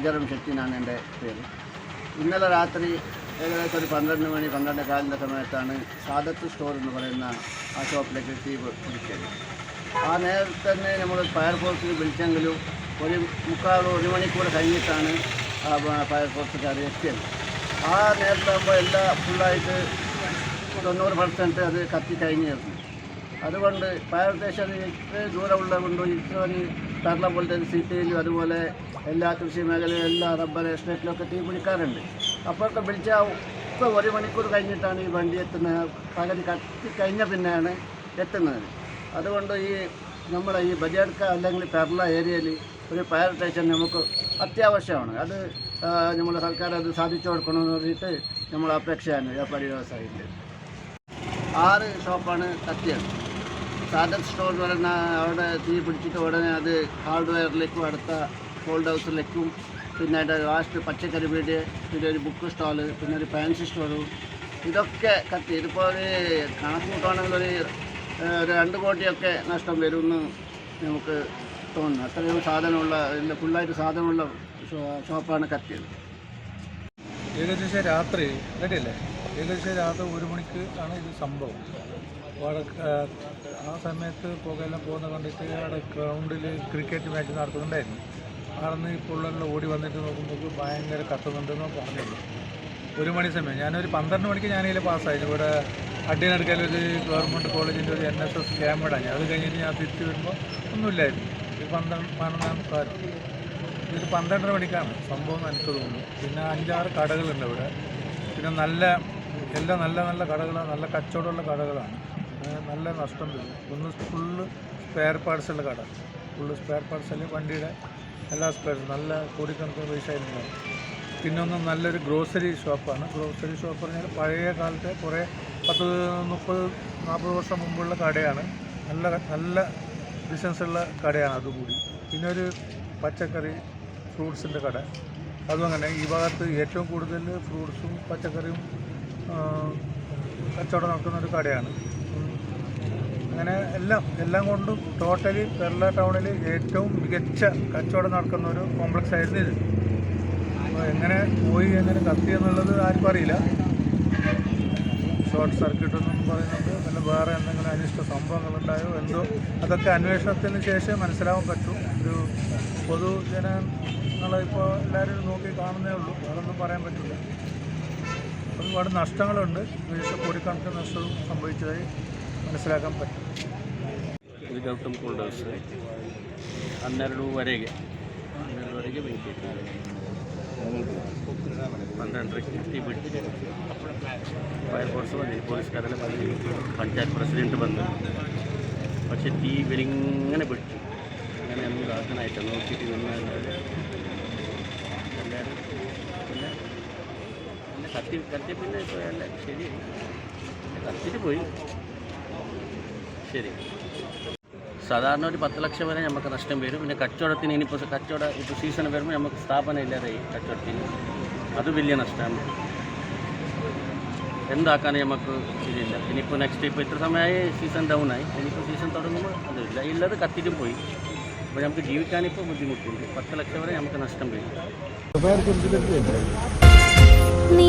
അജറം ഷെട്ടി എന്നാണ് എൻ്റെ പേര്. ഇന്നലെ രാത്രി ഏകദേശം ഒരു 12 മണി 12:15 സമയത്താണ് സാദത്ത് സ്റ്റോർ എന്ന് പറയുന്ന ആ ഷോപ്പിലേക്ക് തീ പിടിച്ചത്. ആ നേരത്തെ തന്നെ നമ്മൾ ഫയർഫോഴ്സിൽ വിളിച്ചെങ്കിലും ഒരു മണിക്കൂർ കഴിഞ്ഞിട്ടാണ് ഫയർഫോഴ്സുകാർ എത്തിയത്. ആ നേരത്താകുമ്പോൾ എല്ലാം ഫുള്ളായിട്ട് 90% അത് കത്തിക്കഴിഞ്ഞിരുന്നു. അതുകൊണ്ട് ഫയർ സ്റ്റേഷൻ ഇത്രയും ദൂരമുള്ളത് കൊണ്ട് ഇത്രയും കേരള പോലത്തെ സിറ്റിയിലും അതുപോലെ എല്ലാ കൃഷി മേഖലയിലും എല്ലാ റബ്ബർ എസ്റ്റേറ്റിലൊക്കെ തീ പിടിക്കാറുണ്ട്. അപ്പോഴൊക്കെ വിളിച്ചാൽ ഇപ്പോൾ 1 മണിക്കൂർ കഴിഞ്ഞിട്ടാണ് ഈ വണ്ടി എത്തുന്നത്. പകുതി കത്തിക്കഴിഞ്ഞ പിന്നെയാണ് എത്തുന്നത്. അതുകൊണ്ട് നമ്മുടെ ഈ ബജേർക്ക അല്ലെങ്കിൽ പെർള ഏരിയയിൽ ഒരു ഫയർ സ്റ്റേഷൻ നമുക്ക് അത്യാവശ്യമാണ്. അത് നമ്മുടെ സർക്കാർ അത് സാധിച്ചു കൊടുക്കണമെന്ന് പറഞ്ഞിട്ട് നമ്മൾ അപേക്ഷയാണ് വ്യാപാരി വ്യവസായിയിൽ. 6 ഷോപ്പാണ് കത്തിയത്. സാദത്ത് സ്റ്റോർ എന്ന് പറയുന്ന അവിടെ തീ പിടിച്ചിട്ട് ഉടനെ അത് ഹാർഡ്വെയറിലേക്കും അടുത്ത ഹോൾഡ് ഹൗസിലേക്കും പിന്നെ അതിൻ്റെ ലാസ്റ്റ് പച്ചക്കറി പീടിക, പിന്നെ ഒരു ബുക്ക് സ്റ്റാള്, പിന്നെ ഒരു ഫാൻസി സ്റ്റോറ്, ഇതൊക്കെ കത്തി. ഇതിപ്പോൾ ഒരു കണക്ക് കൂട്ടുകയാണെങ്കിൽ ഒരു 2 കോടിയൊക്കെ നഷ്ടം വരുമെന്ന് നമുക്ക് തോന്നുന്നു. അത്രയും സാധനമുള്ള ഫുള്ളായിട്ട് സാധനമുള്ള ഷോപ്പാണ് കത്തിയത്. ഏകദേശം രാത്രി റെഡിയല്ലേ, ഏകദേശം രാത്രി 1 മണിക്ക് ആണ് ഇത് സംഭവം. ആ സമയത്ത് പുകയെല്ലാം പോകുന്ന കണ്ടിട്ട് അവിടെ ഗ്രൗണ്ടിൽ ക്രിക്കറ്റ് മാച്ച് നടത്തുന്നുണ്ടായിരുന്നു. അവിടെ നിന്ന് ഈ പിള്ളേരെല്ലാം ഓടി വന്നിട്ട് നോക്കുമ്പോൾ ഭയങ്കര കത്തുന്നുണ്ടെന്ന് പറഞ്ഞില്ല. 1 മണി സമയം ഞാനൊരു 12 മണിക്ക് ഞാനിതിൽ പാസ്സായിരുന്നു. ഇവിടെ അടിയനടുക്കലൊരു ഗവൺമെൻറ് കോളേജിൻ്റെ ഒരു NSS ക്യാമ്പ് ഇടാൻ. അത് കഴിഞ്ഞിട്ട് ഞാൻ തിരിച്ച് വരുമ്പോൾ ഒന്നുമില്ലായിരുന്നു. ഇത് 12 ഇത് 12:30 മണിക്കാണ് സംഭവം എന്ന് എനിക്ക് തോന്നുന്നു. പിന്നെ 5-6 കടകളുണ്ട് ഇവിടെ. പിന്നെ എല്ലാം നല്ല കടകളാണ്, നല്ല കച്ചവടമുള്ള കടകളാണ്. നല്ല നഷ്ടം വരും. ഒന്ന് ഫുള്ള് സ്പെയർ പാർട്സുള്ള കട, ഫുള്ള് സ്പെയർ പാർട്സ് വണ്ടിയുടെ എല്ലാ സ്പെയർസും നല്ല കോടിക്കണക്കിന് പൈസ ആയിട്ടുണ്ടാകും. പിന്നെ ഒന്ന് നല്ലൊരു ഗ്രോസറി ഷോപ്പാണ്. ഗ്രോസറി ഷോപ്പ് പറഞ്ഞാൽ പഴയ കാലത്തെ കുറേ 30-40 വർഷം മുമ്പുള്ള കടയാണ്. നല്ല ബിസിനസ്സുള്ള കടയാണ് അതുകൂടി. പിന്നെ ഒരു പച്ചക്കറി ഫ്രൂട്ട്സിൻ്റെ കട, അതും അങ്ങനെ. ഈ ഭാഗത്ത് ഏറ്റവും കൂടുതൽ ഫ്രൂട്ട്സും പച്ചക്കറിയും കച്ചവടം നടക്കുന്ന ഒരു കടയാണ്. അങ്ങനെ എല്ലാം കൊണ്ടും ടോട്ടലി കേരള ടൗണിൽ ഏറ്റവും മികച്ച കച്ചവടം നടക്കുന്ന ഒരു കോംപ്ലക്സ് ആയിരുന്നു ഇത്. അപ്പോൾ എങ്ങനെ കത്തി എന്നുള്ളത് ആർക്കും അറിയില്ല. ഷോർട്ട് സർക്യൂട്ട് എന്നും പറയുന്നത് പിന്നെ വേറെ എന്തെങ്കിലും അനിഷ്ട സംഭവങ്ങളുണ്ടായോ എന്തോ, അതൊക്കെ അന്വേഷണത്തിന് ശേഷം മനസ്സിലാവാൻ പറ്റും. ഒരു പൊതുജനങ്ങളിപ്പോൾ എല്ലാവരും നോക്കി കാണുന്നേ ഉള്ളൂ, വേറൊന്നും പറയാൻ പറ്റില്ല. ഒരുപാട് നഷ്ടങ്ങളുണ്ട്, കോടിക്കണക്കിന് നഷ്ടവും സംഭവിച്ചതായി മനസ്സിലാക്കാൻ പറ്റും. ಗೌತಮ್ ಕೋಲ್ಡ್ ಹೌಸ್ 12ವರೆಗೆ ಬೆಂಕಿ 12:30ಕ್ಕೆ തീ ಬಿಟ್ಟು ಫೈರ್ ಫೋರ್ಸ್ ಬಂದಿದೆ, ಪೊಲೀಸ್കാരെല്ലാം ಬಂದು പഞ്ചായത്ത് പ്രസിഡൻറ്റ് വന്നു. പക്ഷേ തീ വെളിങ്ങനെ പിടിച്ചു. അങ്ങനെ ഒന്നും ഇതാക്കാനായിട്ട് നോക്കിയിട്ട് നിന്നാൽ എല്ലാവരും പിന്നെ കത്തി പിന്നെ ഇപ്പോൾ എല്ലാം ശരി കത്തിട്ട് പോയി. ശരി, സാധാരണ ഒരു 10 ലക്ഷം വരെ നമുക്ക് നഷ്ടം വരും. പിന്നെ കച്ചവടത്തിന് ഇപ്പോൾ സീസൺ വരുമ്പോൾ നമുക്ക് സ്ഥാപനം ഇല്ലാതെ കച്ചവടത്തിന് അത് വലിയ നഷ്ടമാണ്. എന്താക്കാനും നമുക്ക് ഇതില്ല. ഇനിയിപ്പോൾ നെക്സ്റ്റ് ഇപ്പോൾ ഇത്ര സമയമായി സീസൺ ഡൗൺ ആയി. ഇനിയിപ്പോൾ സീസൺ തുടങ്ങുമ്പോൾ അതില്ല, ഇല്ലത് കത്തിട്ടും പോയി. അപ്പോൾ നമുക്ക് ജീവിക്കാനിപ്പോൾ ബുദ്ധിമുട്ടുണ്ട്. 10 ലക്ഷം വരെ നമുക്ക് നഷ്ടം വരും. നീ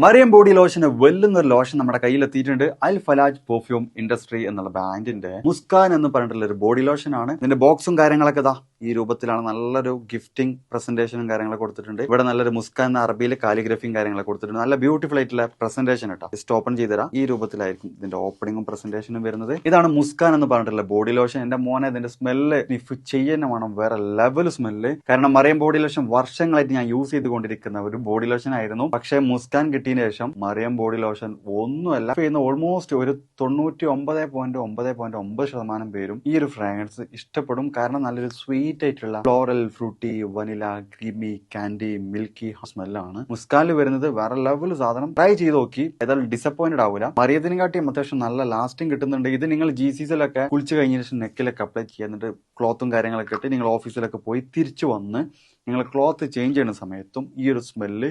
മറിയം ബോഡി ലോഷന് വെല്ലുന്ന ഒരു ലോഷൻ നമ്മുടെ കയ്യിൽ എത്തിയിട്ടുണ്ട്. അൽ ഫലാജ് പെർഫ്യൂം ഇൻഡസ്ട്രി എന്നുള്ള ബ്രാൻഡിന്റെ മുസ്കാൻ എന്ന് പറഞ്ഞിട്ടുള്ള ഒരു ബോഡി ലോഷൻ ആണ്. ഇതിന്റെ ബോക്സും കാര്യങ്ങളൊക്കെ ഇതാ ഈ രൂപത്തിലാണ്. നല്ലൊരു ഗിഫ്റ്റിംഗ് പ്രസന്റേഷനും കാര്യങ്ങളൊക്കെ കൊടുത്തിട്ടുണ്ട്. ഇവിടെ നല്ലൊരു മുസ്കാൻ എന്ന അറബിയിൽ കാലിഗ്രഫിയും കാര്യങ്ങളൊക്കെ കൊടുത്തിട്ടുണ്ട്. നല്ല ബ്യൂട്ടിഫുൾ ആയിട്ടുള്ള പ്രസന്റേഷൻ കേട്ടോ. ജസ്റ്റ് ഓപ്പൺ ചെയ്തുതരാം. ഈ രൂപത്തിലായിരിക്കും ഇതിന്റെ ഓപ്പണിങ്ങും പ്രസന്റേഷനും വരുന്നത്. ഇതാണ് മുസ്കാൻ എന്ന് പറഞ്ഞിട്ടുള്ള ബോഡി ലോഷൻ. എന്റെ മോനെ ഇതിന്റെ സ്മെല്ല് സ്നിഫ് ചെയ്യുന്ന വേണം, വേറെ ലെവൽ സ്മെല്ല്. കാരണം മറിയം ബോഡി ലോഷൻ വർഷങ്ങളായിട്ട് ഞാൻ യൂസ് ചെയ്തുകൊണ്ടിരിക്കുന്ന ഒരു ബോഡി ലോഷൻ ആയിരുന്നു. പക്ഷേ മുസ്കാൻ കിട്ടിയതിനു ശേഷം മറിയം ബോഡി ലോഷൻ ഒന്നുമല്ല ചെയ്യുന്ന ഓൾമോസ്റ്റ് ഒരു 99.9% പേരും ഈ ഒരു ഫ്രാഗ്രൻസ് ഇഷ്ടപ്പെടും. കാരണം നല്ലൊരു സ്വീറ്റ് ആയിട്ടുള്ള floral, fruity, vanilla, creamy, candy, milky സ്മെല്ലാണ് മുസ്കാനിൽ വരുന്നത്. വേറെ ലെവൽ സാധനം. ട്രൈ ചെയ്ത് നോക്കി, ഏതായാലും ഡിസപ്പോയിന്റഡ് ആവില്ല. മറിയത്തിനും കാട്ടിയും അത്യാവശ്യം നല്ല ലാസ്റ്റിംഗ് കിട്ടുന്നുണ്ട്. ഇത് നിങ്ങൾ GCCയിലൊക്കെ കുളിച്ച് കഴിഞ്ഞ ശേഷം നെക്കിലൊക്കെ അപ്ലൈ ചെയ്യുന്നുണ്ട്. ക്ലോത്തും കാര്യങ്ങളൊക്കെ ഇട്ട് നിങ്ങൾ ഓഫീസിലൊക്കെ പോയി തിരിച്ചു വന്ന് നിങ്ങൾ ക്ലോത്ത് ചേഞ്ച് ചെയ്യുന്ന സമയത്തും ഈ ഒരു സ്മെല്ല്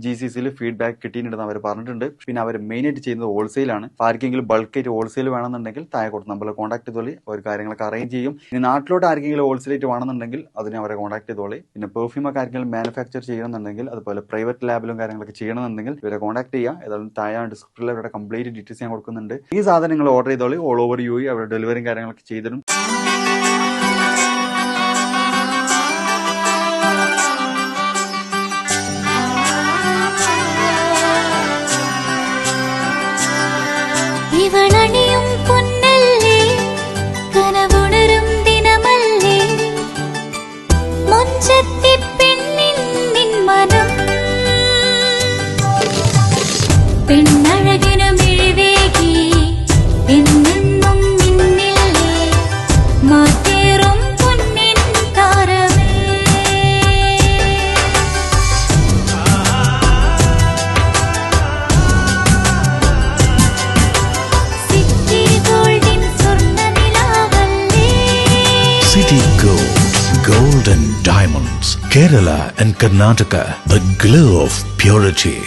GCCയിൽ ഫീഡ്ബാക്ക് കിട്ടിയിട്ടുണ്ടെന്ന് അവർ പറഞ്ഞിട്ടുണ്ട്. പിന്നെ അവർ മെയിനായിട്ട് ചെയ്യുന്നത് ഹോൾസെയിലാണ്. ആർക്കെങ്കിലും ബൾക്കായിട്ട് ഹോൾസെയിൽ വേണമെന്നുണ്ടെങ്കിൽ താഴെ കൊടുത്ത് നമ്മളെ കോൺടാക്ട് ചെയ്തോളി. അവർ കാര്യങ്ങളൊക്കെ അറേഞ്ച് ചെയ്യും. ഇനി നാട്ടിലോട്ട് ആർക്കെങ്കിലും ഹോൾസെയിലായിട്ട് വേണമെന്നുണ്ടെങ്കിൽ അതിനെ അവരെ കോൺടാക്ട് ചെയ്തോളി. പിന്നെ പെർഫ്യൂമൊക്കെ ആർക്കെങ്കിലും മാനുഫാക്ചർ ചെയ്യണമെന്നുണ്ടെങ്കിൽ, അതുപോലെ പ്രൈവറ്റ് ലാബിലും കാര്യങ്ങളൊക്കെ ചെയ്യണമെന്നുണ്ടെങ്കിൽ ഇവരെ കോൺടാക്ട് ചെയ്യുക. ഏതായാലും താഴെ ഡിസ്ക്രിപ്ഷനിൽ അവരുടെ കംപ്ലീറ്റ് ഡീറ്റെയിൽസ് ഞാൻ കൊടുക്കുന്നുണ്ട്. ഈ സാധനം നിങ്ങൾ ഓർഡർ ചെയ്തോളി. ഓൾ ഓവർ UAE അവരുടെ ഡെലിവറിയും കാര്യങ്ങളൊക്കെ ചെയ്തിടും. ഇവളണിയും പൊന്നല്ലേ, കനവുണരും ദിനമല്ലേ, മുഞ്ചത്തി പെണ്ണിൻ നിൻ മനം, പെണ്ണഴകിനു മിഴിവേകി എന്നെന്നും നിന്നില്ലേ, മാറ്റേറും പൊന്നിൻ താരമേ. City Gold and Diamonds, Kerala and Karnataka, the glow of purity.